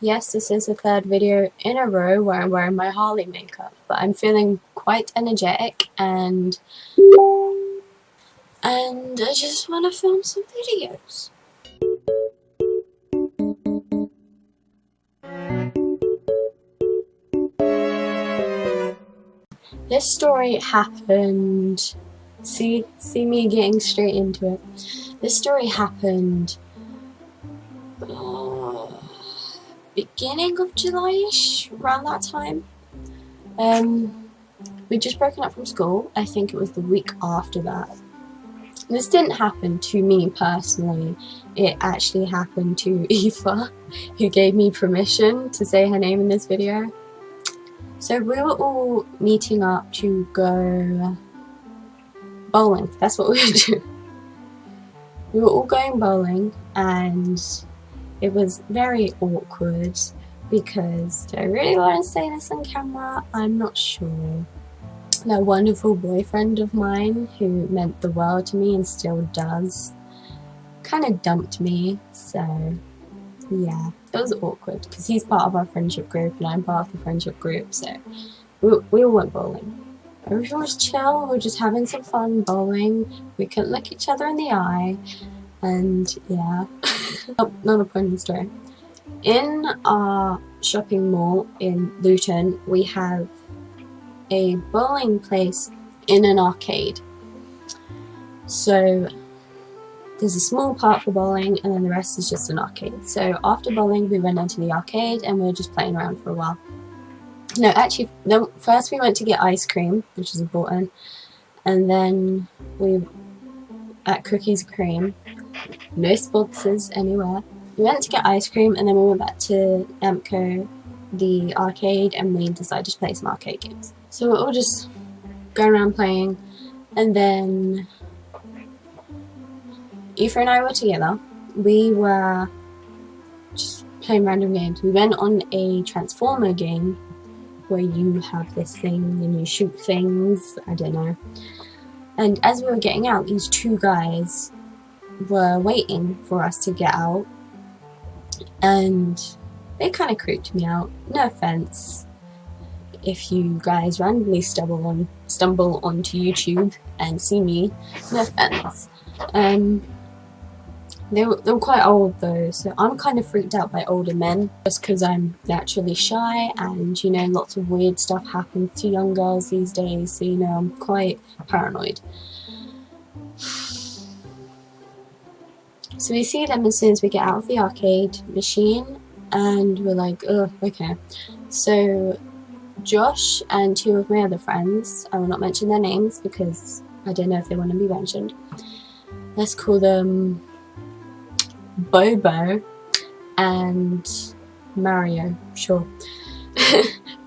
Yes, this is the third video in a row where I'm wearing my Harley makeup, but I'm feeling quite energetic and I just want to film some videos. This story happened, see me getting straight into it. This story happened beginning of July-ish, around that time. We'd just broken up from school. I think it was the week after that. This didn't happen to me personally, it actually happened to Aoife, who gave me permission to say her name in this video. So we were all meeting up to go bowling, that's what we were doing. We were all going bowling and it was very awkward because, do I really want to say this on camera? I'm not sure. That wonderful boyfriend of mine who meant the world to me and still does kind of dumped me, so yeah, it was awkward because he's part of our friendship group and I'm part of the friendship group, so we all went bowling. Everything was chill, we were just having some fun bowling, we couldn't look each other in the eye, and yeah. Not a point in the story. In our shopping mall in Luton, we have a bowling place in an arcade. So there's a small part for bowling and then the rest is just an arcade. So after bowling we went into the arcade and we were just playing around for a while. No, actually, first we went to get ice cream, which is important, and then we at Cookies and Cream, no sponsors anywhere. We went to get ice cream and then we went back to Emco, the arcade, and we decided to play some arcade games. So we're all just going around playing, and then Aoife and I were together. We were just playing random games. We went on a Transformer game where you have this thing and you shoot things, I don't know. And as we were getting out, these two guys were waiting for us to get out, and they kind of creeped me out. No offense if you guys randomly stumble onto YouTube and see me, no offense. They were quite old though, so I'm kind of freaked out by older men just because I'm naturally shy and, you know, lots of weird stuff happens to young girls these days, so, you know, I'm quite paranoid. So we see them as soon as we get out of the arcade machine and we're like, oh, okay. So Josh and two of my other friends, I will not mention their names because I don't know if they want to be mentioned. Let's call them Bobo and Mario, sure.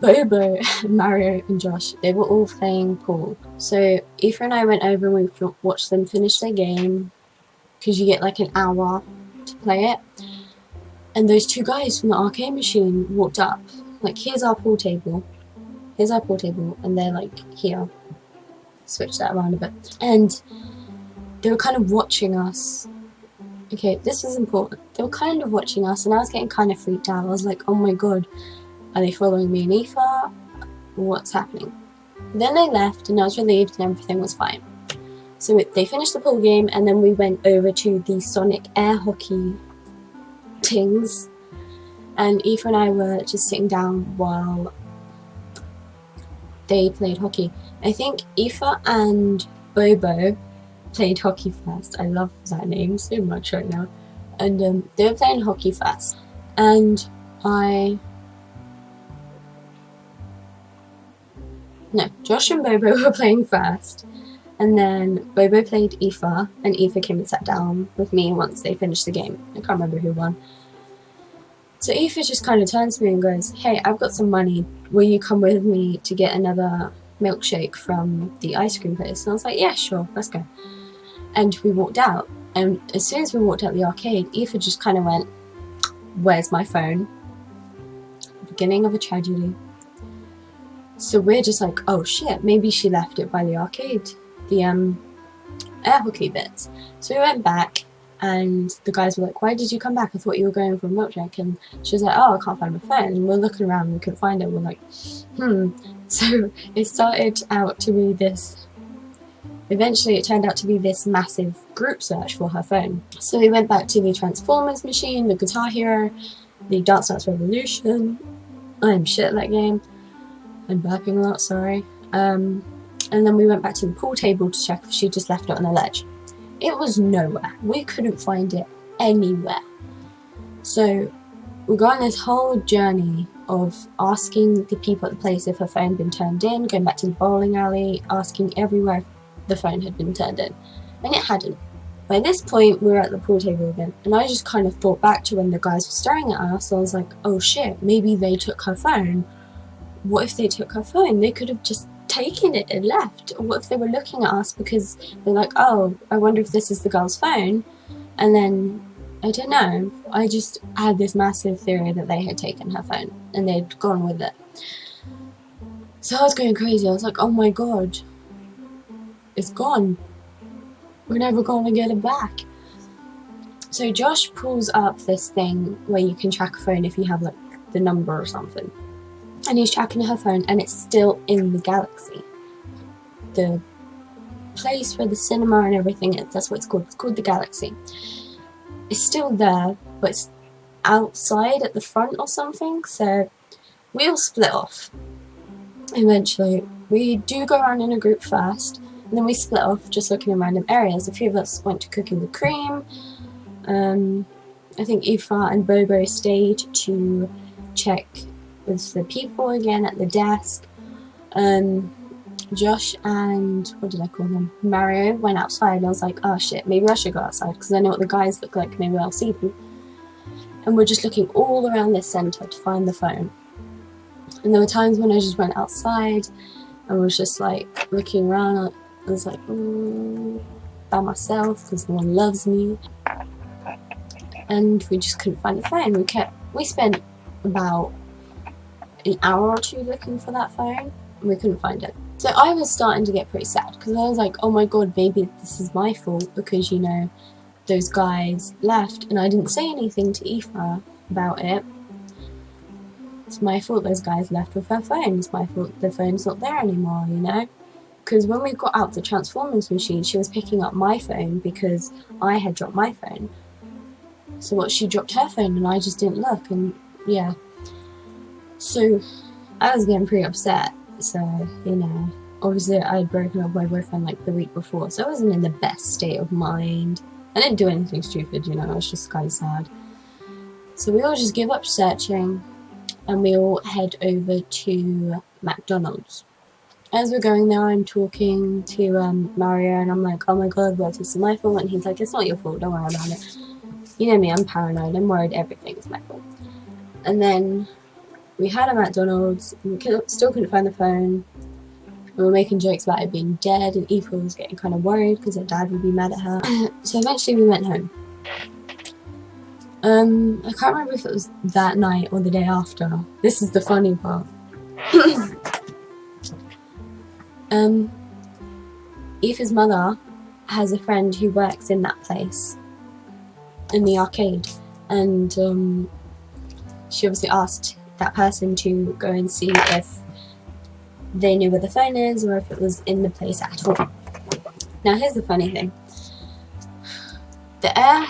Bobo, Mario and Josh, they were all playing pool. So Aoife and I went over and we watched them finish their game because you get like an hour to play it. And those two guys from the arcade machine walked up, like, here's our pool table, and they're like, here. Switch that around a bit. And they were kind of watching us. Okay, this is important. They were kind of watching us and I was getting kind of freaked out. I was like, oh my god, are they following me and Aoife? What's happening? Then they left and I was relieved and everything was fine. So they finished the pool game and then we went over to the Sonic air hockey things, and Aoife and I were just sitting down while they played hockey. I think Aoife and Bobo played hockey first. I love that name so much right now. And they were playing hockey first. And Josh and Bobo were playing first. And then Bobo played Aoife, and Aoife came and sat down with me once they finished the game. I can't remember who won. So Aoife just kind of turns to me and goes, hey, I've got some money. Will you come with me to get another milkshake from the ice cream place? And I was like, yeah, sure, let's go. And we walked out. And as soon as we walked out the arcade, Aoife just kind of went, where's my phone? Beginning of a tragedy. So we're just like, oh shit, maybe she left it by the arcade. The air hockey bits. So we went back And the guys were like, why did you come back? I thought you were going for a milkshake. And she was like, oh, I can't find my phone. And we're looking around and we couldn't find it. We're like, So it started out to be this, eventually it turned out to be this massive group search for her phone. So we went back to the Transformers machine, the Guitar Hero, the Dance Dance Revolution. I'm shit at that game. I'm burping a lot, sorry. And then we went back to the pool table to check if she just left it on the ledge. It was nowhere. We couldn't find it anywhere. So we got on this whole journey of asking the people at the place if her phone had been turned in, going back to the bowling alley, asking everywhere if the phone had been turned in. And it hadn't. By this point, we were at the pool table again, and I just kind of thought back to when the guys were staring at us. I was like, oh shit, maybe they took her phone. What if they took her phone? They could have just taken it and left. Or what if they were looking at us because they're like, oh, I wonder if this is the girl's phone? And then, I don't know, I just had this massive theory that they had taken her phone and they'd gone with it. So I was going crazy. I was like, oh my god, it's gone. We're never going to get it back. So Josh pulls up this thing where you can track a phone if you have like the number or something. And he's tracking her phone, and it's still in the galaxy. The place where the cinema and everything is, that's what it's called. It's called the galaxy. It's still there, but it's outside at the front or something. So we all split off. Eventually, we do go around in a group first, and then we split off, just looking in random areas. A few of us went to Cooking with Cream. I think Aoife and Bobo stayed to check with the people again at the desk. Josh and, what did I call them? Mario went outside, and I was like, oh shit, maybe I should go outside because I know what the guys look like, maybe I'll see them. And we're just looking all around this centre to find the phone. And there were times when I just went outside and was just like looking around. I was like, by myself because no one loves me. And we just couldn't find the phone. We spent about an hour or two looking for that phone, and we couldn't find it. So I was starting to get pretty sad because I was like, oh my god, maybe this is my fault because, you know, those guys left and I didn't say anything to Aoife about it. It's my fault those guys left with her phone. It's my fault the phone's not there anymore, you know? Because when we got out the Transformers machine, she was picking up my phone because I had dropped my phone. So what, she dropped her phone and I just didn't look, and yeah. So I was getting pretty upset. So, you know, obviously I had broken up with my boyfriend like the week before, so I wasn't in the best state of mind. I didn't do anything stupid, you know, I was just kind of sad. So we all just give up searching and we all head over to McDonald's. As we're going there, I'm talking to Mario, and I'm like, oh my god, well, this is my fault. And he's like, it's not your fault, don't worry about it. You know me, I'm paranoid, I'm worried everything is my fault. And then we had a McDonald's, and we still couldn't find the phone. We were making jokes about it being dead, and Aoife was getting kind of worried because her dad would be mad at her. So eventually we went home. I can't remember if it was that night or the day after. This is the funny part. Aoife's mother has a friend who works in that place, in the arcade, and she obviously asked that person to go and see if they knew where the phone is or if it was in the place at all. Now here's the funny thing. The air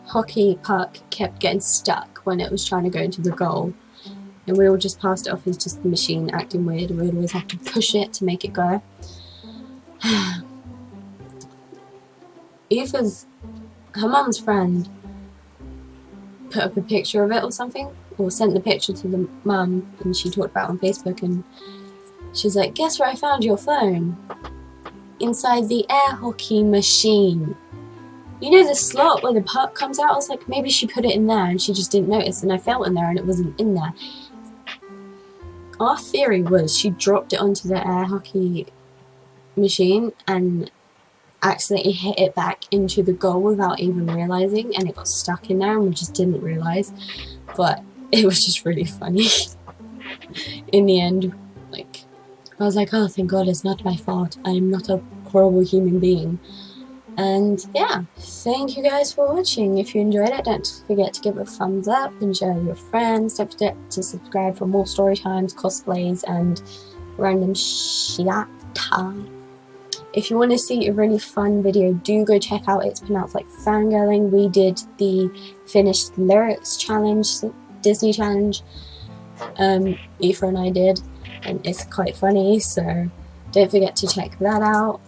hockey puck kept getting stuck when it was trying to go into the goal, and we all just passed it off as just the machine acting weird, and we'd always have to push it to make it go. Her mum's friend put up a picture of it or something, or sent the picture to the mum, and she talked about it on Facebook, and she's like, guess where I found your phone? Inside the air hockey machine. You know the slot where the puck comes out? I was like, maybe she put it in there and she just didn't notice, and I felt in there and it wasn't in there. Our theory was she dropped it onto the air hockey machine and accidentally hit it back into the goal without even realising, and it got stuck in there and we just didn't realise. But it was just really funny. In the end, like, I was like, oh, thank God it's not my fault. I am not a horrible human being. And yeah, thank you guys for watching. If you enjoyed it, don't forget to give it a thumbs up and share with your friends. Don't forget to subscribe for more story times, cosplays, and random shit. If you want to see a really fun video, do go check out It's Pronounced Like Fangirling. We did the finished lyrics challenge, Disney challenge. Aoife and I did, and it's quite funny, so don't forget to check that out.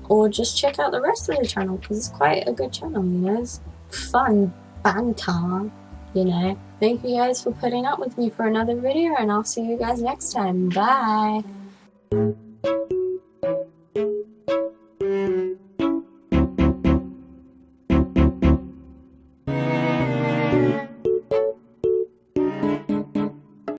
Or just check out the rest of the channel, because it's quite a good channel, you know, it's fun banter, you know. Thank you guys for putting up with me for another video, and I'll see you guys next time. Bye!